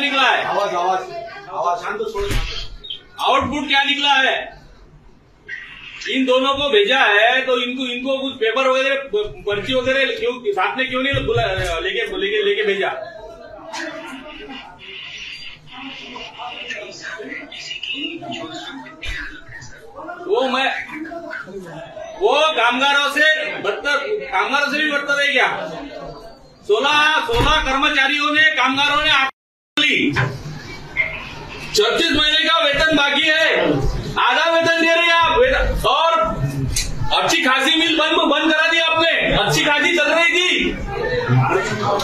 निकला है? आवाज शांत छोड़ो। आउटपुट क्या निकला है? इन दोनों को भेजा है तो इनको कुछ पेपर वगैरह पर्ची वगैरह क्यों साथ में क्यों नहीं बुला लेके भेजा? वो कामगारों से भी बदतर है क्या? 16 कर्मचारियों ने कामगारों ने ली। 36 महीने का वेतन बाकी है, आधा वेतन दे रहे हैं आप, और अच्छी खासी मिल बंद करा दी आपने। अच्छी खासी चल रही थी,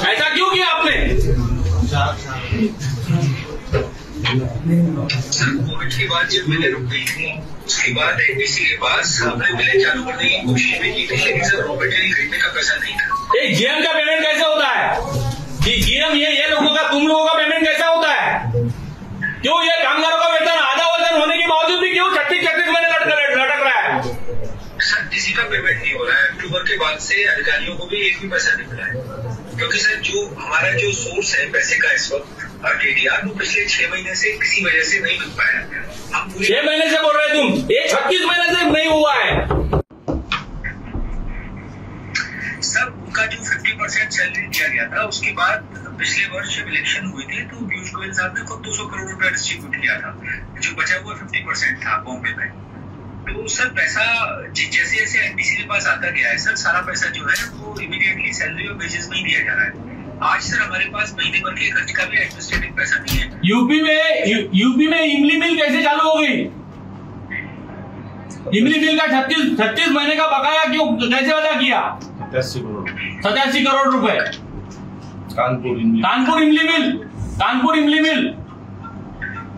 ऐसा क्यों किया आपने? कोविड के बाद जब मिलें रुक गई थी, उसके बाद एनबीसी के पास हमने मिलें चालू करने की कोशिश भी की थी, लेकिन सर रॉ मटेरियल खरीदने का पैसा नहीं था। जीएम का पेमेंट कैसे होता है? जीएम ये लोगों का, तुम लोगों का पेमेंट कैसा होता है? क्यों ये कामगारों का वेतन आधा वेतन होने के बावजूद भी क्यों 36 महीने लटक रहा है? सर किसी का पेमेंट नहीं हो रहा है। अक्टूबर के बाद से अधिकारियों को भी एक भी पैसा नहीं मिला है, क्योंकि सर जो हमारा जो सोर्स है पैसे का इस वक्त टीडीआर, वो पिछले 6 महीने से किसी वजह से नहीं मिल पाया। हम 6 महीने से बोल रहे तुम, ये 36 महीने से नहीं हुआ है। सर उनका जो 50% सैलरी दिया गया था, उसके बाद पिछले वर्ष जब इलेक्शन हुए थे तो पीयूष गोयल साहब ने खुद 200 करोड़ रुपया डिस्ट्रीब्यूट किया था, जो बचा हुआ 50% था बॉम्बे में। तो सर पैसा जैसे जैसे एनबीसी के पास आता गया है सर, सारा पैसा जो है वो इमीडिएटली सैलरी और वेजेस में ही दिया जा रहा है। आज सर हमारे पास महीने भर के खर्च का भी एडमिनिस्ट्रेटिव पैसा नहीं है। यूपी में इमली मिल कैसे चालू हो गई? इमली मिल का 36 महीने का बकाया क्यों कैसे अदा किया? 87 करोड़ रुपए। कानपुर इमली मिल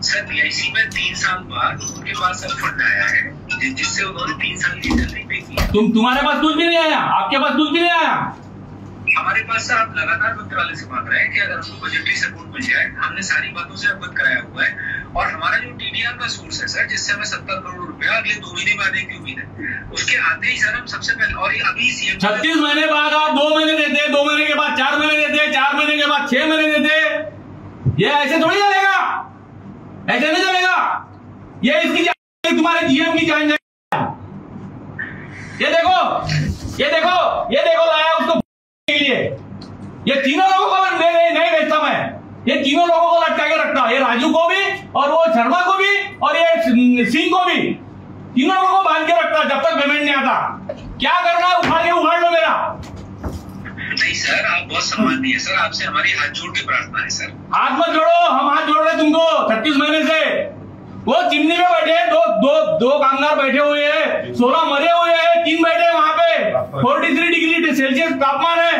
सर पीआईसी में 3 साल बाद उनके पास अब फंड आया है, जिससे उन्होंने 3 साल की सैलरी पे की। तुम्हारे पास कुछ भी नहीं आया? आपके पास कुछ भी नहीं आया? हमारे पास सर आप लगातार मंत्रालय से मांग रहे हैं कि अगर हमको बजटरी सपोर्ट मिल जाए। हमने सारी बातों से अवगत कराया हुआ है, और हमारा जो टीडीआर का सोर्स है सर, जिससे हमें 70 करोड़ रुपया अगले 2 महीने में आने की उम्मीद है, उसके आते ही सर हम सबसे पहले, और अभी सीएम 36 महीने बाद आप 2 महीने देते, 2 महीने के बाद 4 महीने देते, 4 महीने के बाद 6 महीने देते। ये ऐसे थोड़ी चलेगा, ऐसे नहीं चलेगा। ये इसकी तुम्हारे जीएम की जान। ये देखो लाया उसको के लिए। ये तीनों लोगों को नहीं बेचता मैं, ये तीनों लोगों को लटका के रखता, ये राजू को भी और वो शर्मा को भी और ये सिंह को भी, तीनों लोगों को बांध के रखता जब तक पेमेंट नहीं आता। क्या करना है? उखाड़ लो मेरा। नहीं सर, आप बहुत सम्माननीय है सर, आपसे हमारी हाथ जोड़ के प्रार्थना है सर। हाथ मत जोड़ो, हम हाथ जोड़ रहे तुमको 36 महीने से। वो चिमनी में बैठे हैं, दो कामगार बैठे हुए हैं, 16 मरे हुए हैं, 3 बैठे वहां पे। 43 डिग्री सेल्सियस तापमान है,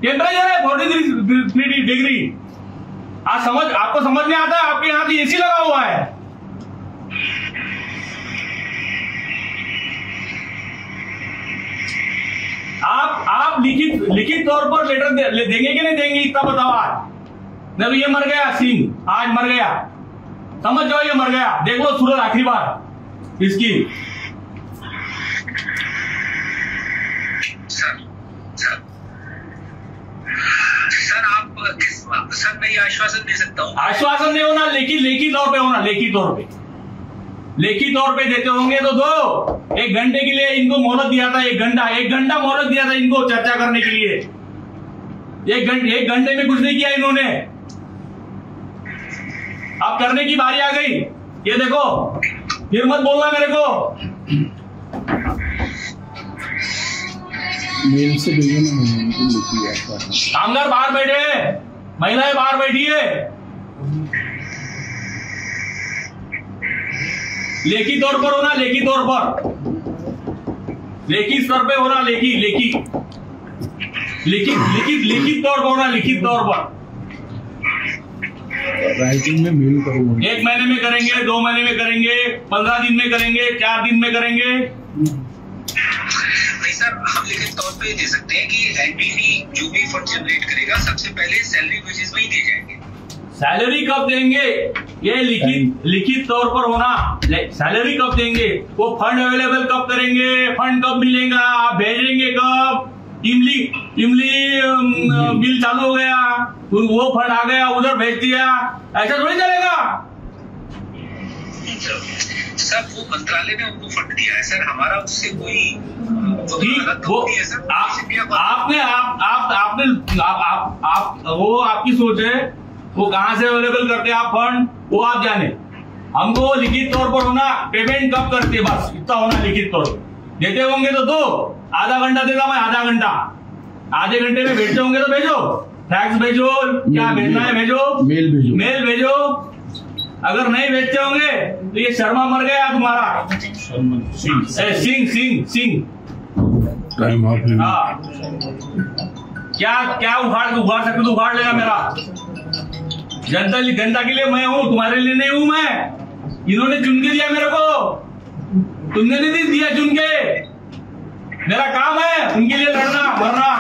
टेम्परेचर है 43 डिग्री। आपको समझ में आता है? आपके यहाँ तो एसी लगा हुआ है। आप लिखित तौर पर लेटर देंगे कि नहीं देंगे, इतना बताओ आज। नहीं तो ये मर गया सिंह, आज मर गया, समझ जाओ ये मर गया। देख लो सूरज आखिरी बार इसकी। सर मैं ये आश्वासन दे सकता हूँ। आश्वासन नहीं होना, लेखी तौर पे होना। लेखी तौर पे देते होंगे तो दो। 1 घंटे के लिए इनको मोहलत दिया था, 1 घंटा मोहलत दिया था इनको चर्चा करने के लिए। 1 घंटे में कुछ नहीं किया इन्होंने। अब करने की बारी आ गई। ये देखो, फिर मत बोलना मेरे को। मेल से कामगार बाहर बैठे हैं, महिलाएं बाहर बैठी है। लेखी तौर पर होना, लेखी स्तर पे होना, लिखित तौर पर होना, लिखित तौर पर। राइटिंग में मेल करूंगा। 1 महीने में करेंगे, 2 महीने में करेंगे, 15 दिन में करेंगे, 4 दिन में करेंगे। नहीं सर, हम लिखित तौर पे दे सकते हैं कि एनबीसी जो भी फंड जनरेट करेगा सबसे पहले सैलरी वेजेस में ही दिए जाएंगे। सैलरी कब देंगे ये लिखित तौर पर होना। सैलरी कब देंगे, वो फंड अवेलेबल कब करेंगे, फंड कब मिलेगा, आप भेजेंगे कब। इमली बिल चालू हो गया, वो फंड आ गया उधर भेज दिया, ऐसा थोड़ी चलेगा। सर वो मंत्रालय ने उनको फंड दिया है सर, हमारा उससे कोई ठीक, वो वो आपकी सोच है, वो कहाँ से अवेलेबल करते आप फंड वो आप जाने। हमको लिखित तौर पर होना, पेमेंट कब करते हैं बस इतना होना लिखित तौर पर। देते होंगे तो दो, आधा घंटा देता मैं, आधा घंटा, आधे घंटे में भेजते होंगे तो भेजो, फैक्स भेजो, क्या भेजना है भेजो, मेल भेजो। अगर नहीं भेजते होंगे तो ये शर्मा मर गया तुम्हारा, सिंह टाइम ऑफ। हाँ, क्या उखाड़ सकते तो उखाड़ लेना। मेरा जनता के लिए मैं हूँ, तुम्हारे लिए नहीं हूँ मैं। इन्होंने चुन के दिया मेरे को, तुमने नहीं दिया चुन के। मेरा काम है उनके लिए लड़ना मरना।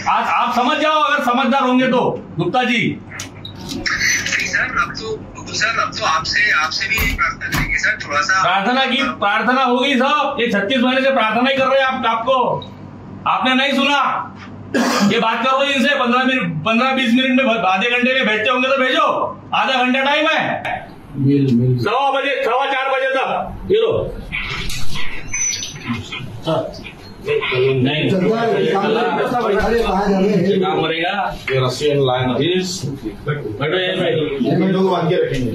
आज आप समझ जाओ अगर समझदार होंगे तो गुप्ता जी। सर अब तो आपसे भी प्रार्थना करेंगे सर, थोड़ा सा प्रार्थना होगी सब। ये 36 महीने से प्रार्थना ही कर रहे हैं आपको, आपने नहीं सुना। ये बात करो इनसे 15-20 मिनट में, आधे घंटे में भेजते होंगे तो भेजो, आधा घंटा टाइम है। 4:15 बजे तक ये लो। नहीं काम करेगा। रशियन लाइन बैठो। रखेंगे।